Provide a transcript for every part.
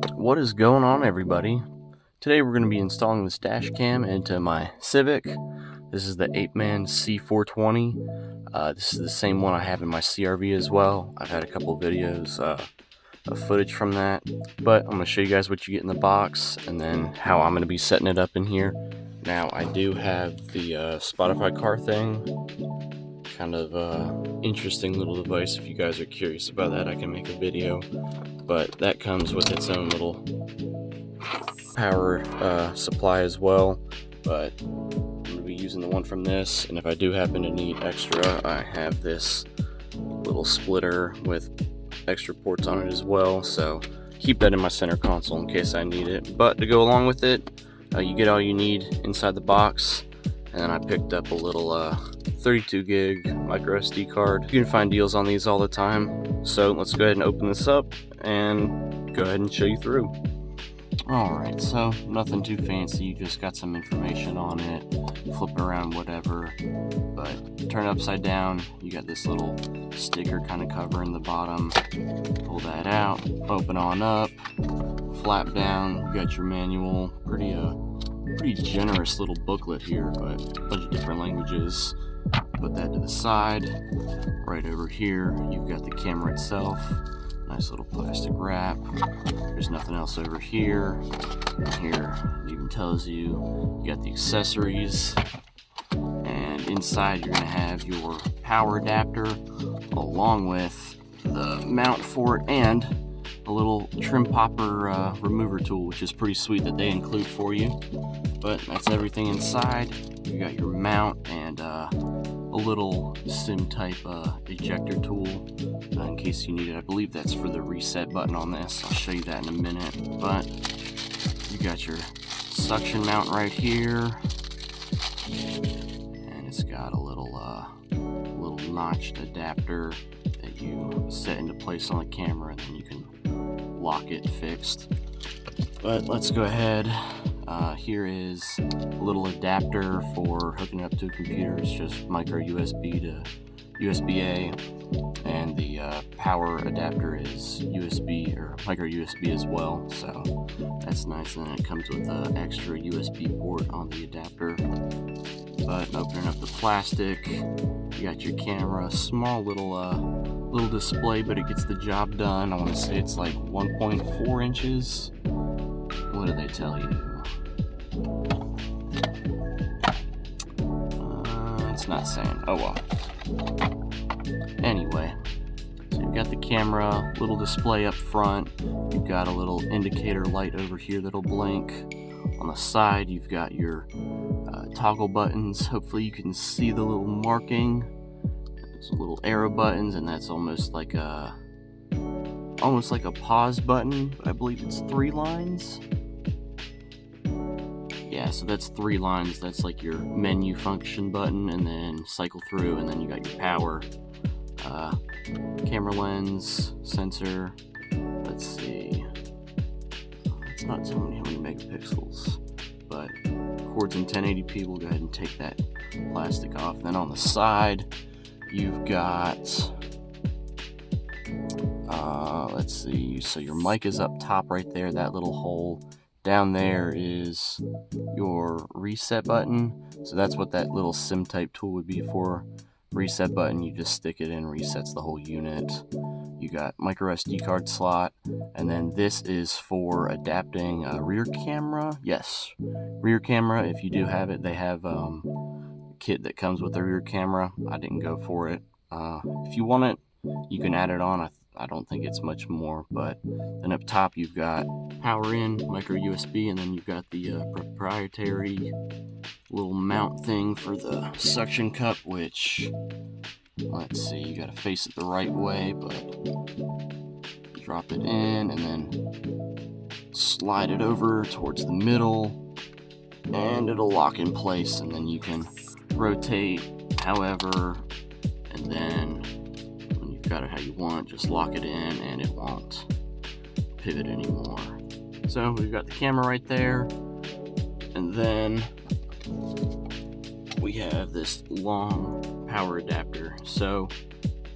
What is going on, everybody? Today we're going to be installing this dash cam into my Civic. This is the Apeman C420. This is the same one I have in my CRV as well. I've had a couple videos of footage from that, but I'm going to show you guys what you get in the box and then how I'm going to be setting it up in here. Now, I do have the Spotify car thing. Kind of interesting little device. If you guys are curious about that, I can make a video, but that comes with its own little power supply as well. But I'm going to be using the one from this, and if I do happen to need extra, I have this little splitter with extra ports on it as well, so keep that in my center console in case I need it. But to go along with it, you get all you need inside the box. And then I picked up a little 32 gig micro SD card. You can find deals on these all the time. So let's go ahead and open this up and go ahead and show you through. Alright, so nothing too fancy. You just got some information on it. Flip it around, whatever. But turn it upside down. You got this little sticker kind of covering the bottom. Pull that out. Open on up. Flap down. You got your manual. Pretty generous little booklet here, but a bunch of different languages. Put that to the side. Right over here, you've got the camera itself. Nice little plastic wrap. There's nothing else over here. And here, it even tells you got the accessories. And inside, you're gonna have your power adapter along with the mount for it and a little trim popper remover tool, which is pretty sweet that they include for you. But that's everything inside. You got your mount and a little sim type ejector tool in case you need it. I believe that's for the reset button on this. I'll show you that in a minute. But you got your suction mount right here, and it's got a little notched adapter that you set into place on the camera, and then you can lock it fixed. But let's go ahead. Here is a little adapter for hooking up to a computer. It's just micro USB to USB-A, and the power adapter is USB or micro USB as well, so that's nice. And then it comes with an extra USB port on the adapter. But opening up the plastic, you got your camera. Small little display, but it gets the job done. I want to say it's like 1.4 inches. What do they tell you? It's not saying. Oh well. Anyway, so you've got the camera, little display up front. You've got a little indicator light over here that'll blink. On the side, you've got your toggle buttons. Hopefully you can see the little marking. There's little arrow buttons, and that's almost like a pause button, but I believe it's 3 lines. Yeah, so that's 3 lines. That's like your menu function button, and then cycle through, and then you got your power, camera lens, sensor. Let's see. It's not telling me how many megapixels, but records in 1080p. We'll go ahead and take that plastic off. Then on the side, you've got, let's see. So your mic is up top right there, that little hole. Down there is your reset button. So that's what that little sim type tool would be for. Reset button, you just stick it in, resets the whole unit. You got micro SD card slot, and then this is for adapting a rear camera. Yes, rear camera, if you do have it. They have a kit that comes with the rear camera. I didn't go for it. If you want it, you can add it on. I don't think it's much more, but then up top you've got power in, micro USB, and then you've got the proprietary little mount thing for the suction cup, which, let's see, you gotta face it the right way, but drop it in and then slide it over towards the middle, and it'll lock in place, and then you can rotate however, and then got it how you want, just lock it in and it won't pivot anymore. So we've got the camera right there, and then we have this long power adapter. So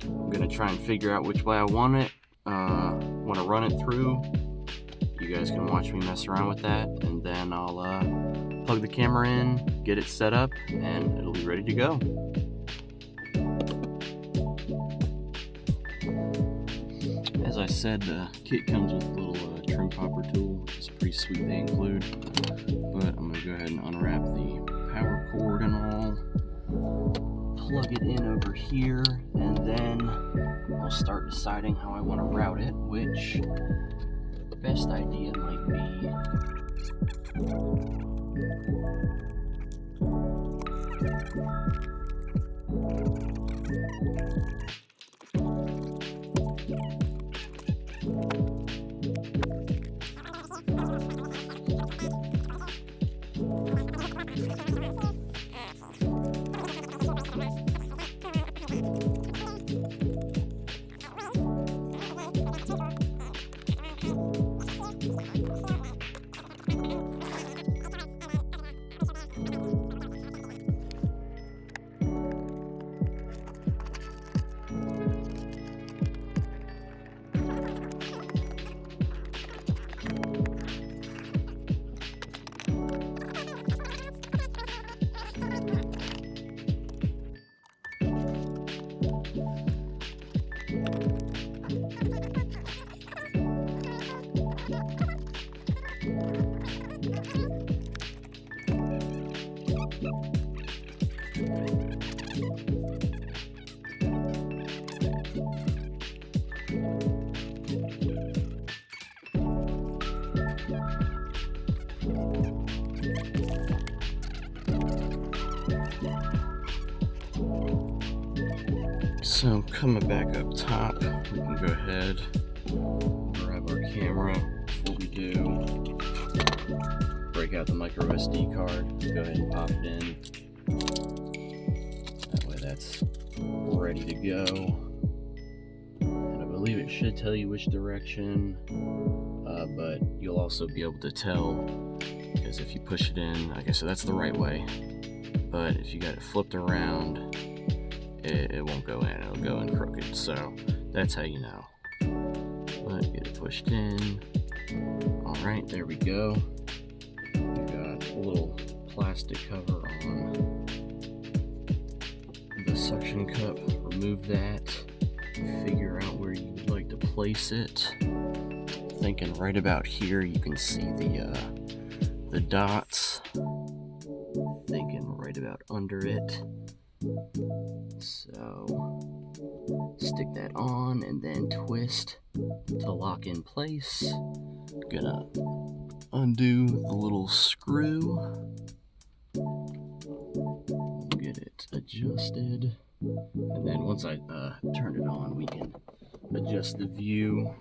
I'm gonna try and figure out which way I want it. Want to run it through. You you guys can watch me mess around with that, and then I'll plug the camera in, get it set up, and it'll be ready to go. As I said, the kit comes with a little trim popper tool, which is pretty sweet they include. But I'm going to go ahead and unwrap the power cord and all, plug it in over here, and then I'll start deciding how I want to route it, which the best idea might be So coming back up top, we can go ahead, grab our camera. Before we do, break out the micro SD card, go ahead and pop it in. That way that's ready to go. And I believe it should tell you which direction, but you'll also be able to tell, because if you push it in, like I said, that's the right way. But if you got it flipped around, it won't go in, it'll go in crooked, so that's how you know. But get it pushed in. Alright, there we go. We got a little plastic cover on the suction cup. Remove that. Figure out where you would like to place it. Thinking right about here you can see the dots. Thinking right about under it. So stick that on and then twist to lock in place. Gonna undo the little screw. Get it adjusted. And then once I turn it on, we can adjust the view.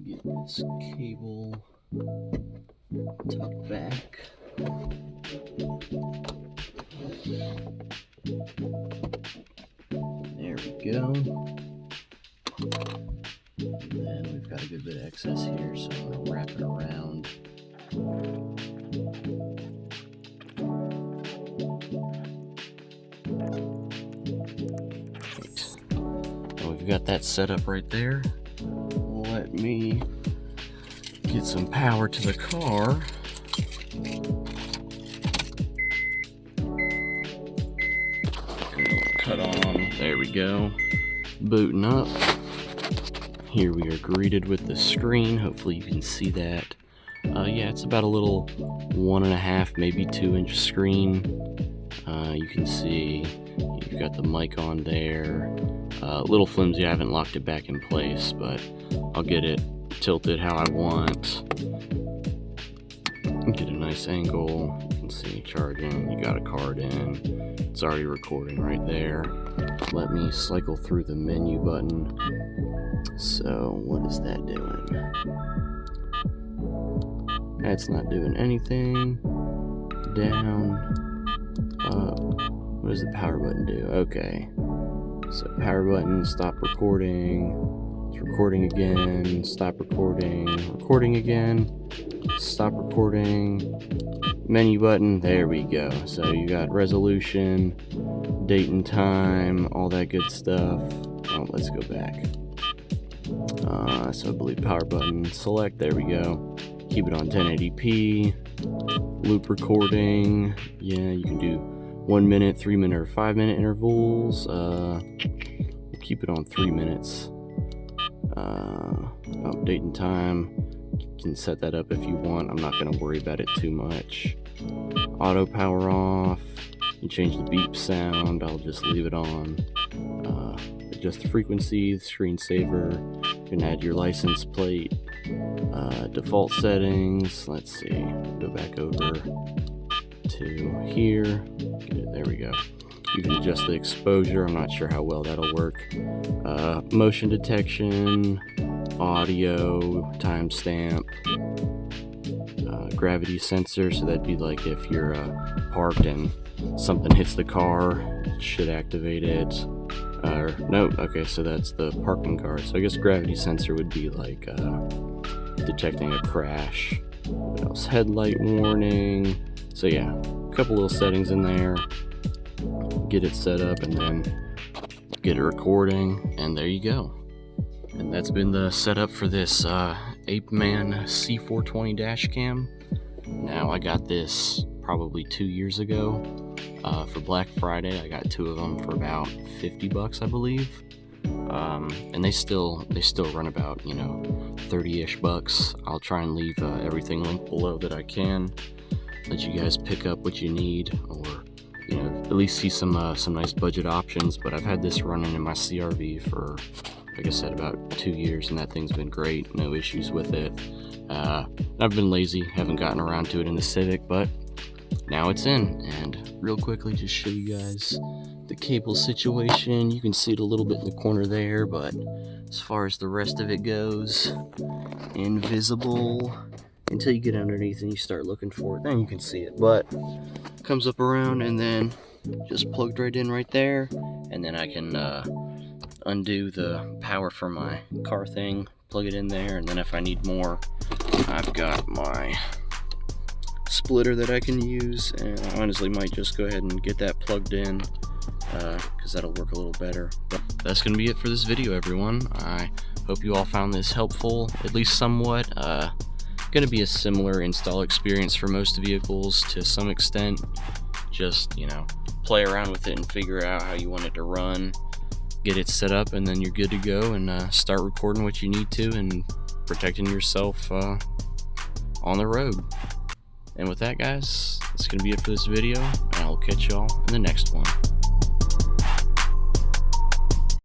Get this cable tucked back. There we go. And then we've got a good bit of excess here, so I'm going to wrap it around. Right. Now we've got that set up right there. Let me get some power to the car. Cut on. There we go. Booting up. Here we are greeted with the screen. Hopefully you can see that. Yeah, it's about a little 1.5, maybe 2-inch screen. You can see you've got the mic on there. A little flimsy, I haven't locked it back in place, but I'll get it tilted how I want. Get a nice angle. You can see charging. You got a card in. It's already recording right there. Let me cycle through the menu button. So what is that doing? That's not doing anything. Down, up. What does the power button do? Okay. So power button, stop recording. It's recording again. Stop recording. Recording again. Stop recording. Menu button. There we go. So you got resolution, date and time, all that good stuff. Oh, let's go back. So I believe power button select, there we go. Keep it on 1080p. Loop recording, yeah, you can do 1 minute, 3 minute, or 5 minute intervals. We'll keep it on 3 minutes. Date and time, you can set that up if you want. I'm not going to worry about it too much. Auto power off, you change the beep sound, I'll just leave it on. Adjust the frequency, the screensaver, you can add your license plate. Default settings, let's see, go back over to here, there we go. You can adjust the exposure, I'm not sure how well that'll work. Motion detection, audio, timestamp, gravity sensor, so that'd be like if you're parked and something hits the car, it should activate it. No, okay, so that's the parking guard. So I guess gravity sensor would be like detecting a crash. What else? Headlight warning. So yeah, a couple little settings in there. Get it set up and then get it recording, and there you go. And that's been the setup for this Apeman C420 Dashcam. Now I got this probably 2 years ago for Black Friday. I got 2 of them for about $50, I believe. And they still run about, you know, 30-ish bucks. I'll try and leave everything linked below that I can. Let you guys pick up what you need, or you know, at least see some nice budget options. But I've had this running in my CRV for, like I said, about 2 years, and that thing's been great. No issues with it. I've been lazy, haven't gotten around to it in the Civic, but now it's in. And real quickly, just show you guys the cable situation. You can see it a little bit in the corner there, but as far as the rest of it goes, invisible until you get underneath and you start looking for it. Then you can see it, but it comes up around and then just plugged right in right there. And then I can undo the power for my car thing, plug it in there, and then if I need more, I've got my splitter that I can use, and I honestly might just go ahead and get that plugged in because that'll work a little better. But that's gonna be it for this video, everyone. I hope you all found this helpful, at least somewhat. Gonna be a similar install experience for most vehicles to some extent. Just, you know, play around with it and figure out how you want it to run, get it set up, and then you're good to go, and start recording what you need to and protecting yourself on the road. And with that, guys, that's gonna be it for this video, and I'll catch y'all in the next one.